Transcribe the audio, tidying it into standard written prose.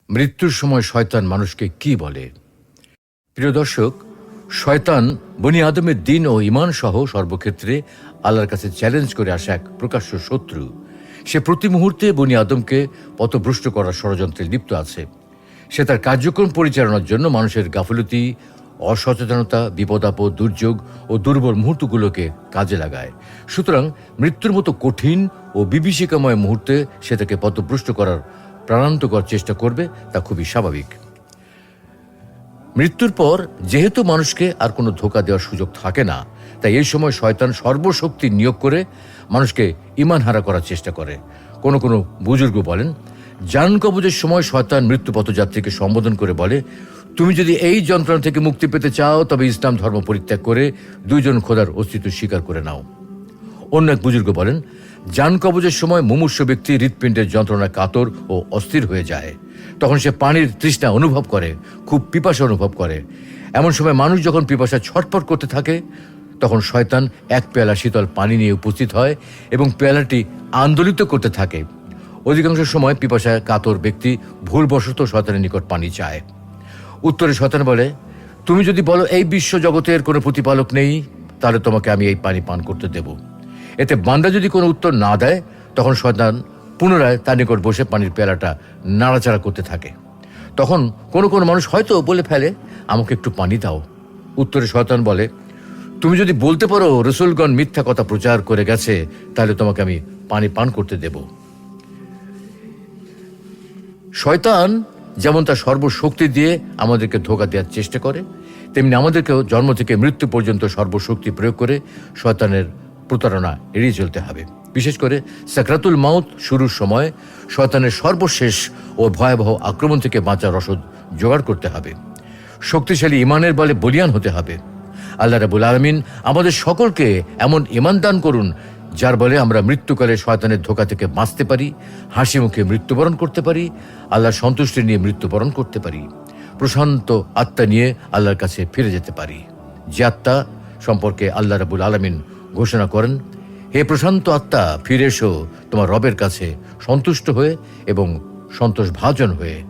মৃত্যুর সময় শয়তান মানুষকে কি বলে? প্রিয় দর্শক, শয়তান বনি আদমের দিন ও ঈমান সহ সর্বক্ষেত্রে আল্লাহর কাছে চ্যালেঞ্জ করে আসা এক প্রকাশ্য শত্রু। সে প্রতি মুহূর্তে বনি আদমকে পথভ্রষ্ট করার ষড়যন্ত্রে লিপ্ত আছে। সে তার কার্যক্রম পরিচালনার জন্য মানুষের গাফিলতি, অসচেতনতা, বিপদ-আপদ, দুর্যোগ ও দুর্বল মুহূর্তগুলোকে কাজে লাগায়। সুতরাং মৃত্যুর মতো কঠিন ও বিভীষিকাময় মুহূর্তে সে তাকে পথভ্রষ্ট করার প্রাণান্তকর চেষ্টা করবে, তা খুবই স্বাভাবিক। মৃত্যুর পর যেহেতু মানুষকে আর কোনো ধোঁকা দেওয়ার সুযোগ থাকে না, তাই এই সময় শয়তান সর্বশক্তি নিয়োগ করে মানুষকে ঈমান হারা করার চেষ্টা করে। কোনো কোনো বুজুর্গ বলেন, জান কবজের সময় শয়তান মৃত্যু পথযাত্রীকে সম্বোধন করে বলে, তুমি যদি এই যন্ত্রণা থেকে মুক্তি পেতে চাও তবে ইসলাম ধর্ম পরিত্যাগ করে দুইজন খোদার অস্তিত্ব স্বীকার করে নাও। অন্য এক বুজুর্গ বলেন, জান কবজের সময় মুমূর্ষু ব্যক্তি হৃৎপিণ্ডের যন্ত্রণা কাতর ও অস্থির হয়ে যায়। তখন সে পানির তৃষ্ণা অনুভব করে, খুব পিপাসা অনুভব করে। এমন সময় মানুষ যখন পিপাসা ছটফট করতে থাকে, তখন শয়তান এক পেয়ালা শীতল পানি নিয়ে উপস্থিত হয় এবং পেয়ালাটি আন্দোলিত করতে থাকে। অধিকাংশ সময় পিপাসায় কাতর ব্যক্তি ভুলবশত শয়তানের নিকট পানি চায়। উত্তরে শয়তান বলে, তুমি যদি বলো এই বিশ্ব জগতের কোনো প্রতিপালক নেই, তাহলে তোমাকে আমি এই পানি পান করতে দেব। এতে বান্দা যদি কোনো উত্তর না দেয়, তখন শয়তান পুনরায় তার নিকট বসে পানির পেয়ালাটা নাড়াচাড়া করতে থাকে। তখন কোনো কোনো মানুষ হয়তো বলে ফেলে, আমাকে একটু পানি দাও। উত্তরে শয়তান বলে, তুমি যদি বলতে পারো রসুলগণ মিথ্যা কথা প্রচার করে গেছে, তাহলে তোমাকে আমি পানি পান করতে দেব। শয়তান যেমন তার সর্বশক্তি দিয়ে আমাদেরকে ধোঁকা দেওয়ার চেষ্টা করে, তেমনি আমাদেরকেও জন্ম থেকে মৃত্যু পর্যন্ত সর্বশক্তি প্রয়োগ করে শয়তানের প্রতারণা এড়িয়ে চলতে হবে। বিশেষ করে সাকরাতুল মাউত শুরুর সময় শয়তানের সর্বশেষ ও ভয়াবহ আক্রমণ থেকে বাঁচার রসদ জোগাড় করতে হবে। শক্তিশালী ঈমানের বলে বলিয়ান হতে হবে। আল্লাহ রাব্বুল আলামিন আমাদের সকলকে এমন ঈমান দান করুন, যার বলে আমরা মৃত্যুকালে শয়তানের ধোঁকা থেকে বাঁচতে পারি, হাসি মুখে মৃত্যুবরণ করতে পারি, আল্লাহর সন্তুষ্টি নিয়ে মৃত্যুবরণ করতে পারি, প্রশান্ত আত্মা নিয়ে আল্লাহর কাছে ফিরে যেতে পারি। যে আত্মা সম্পর্কে আল্লাহ রাব্বুল আলামিন ঘোষণা করেন, হে প্রশান্ত আত্মা, ফিরে এসো তোমার রবের কাছে সন্তুষ্ট হয়ে এবং সন্তোষ ভাজন হয়ে।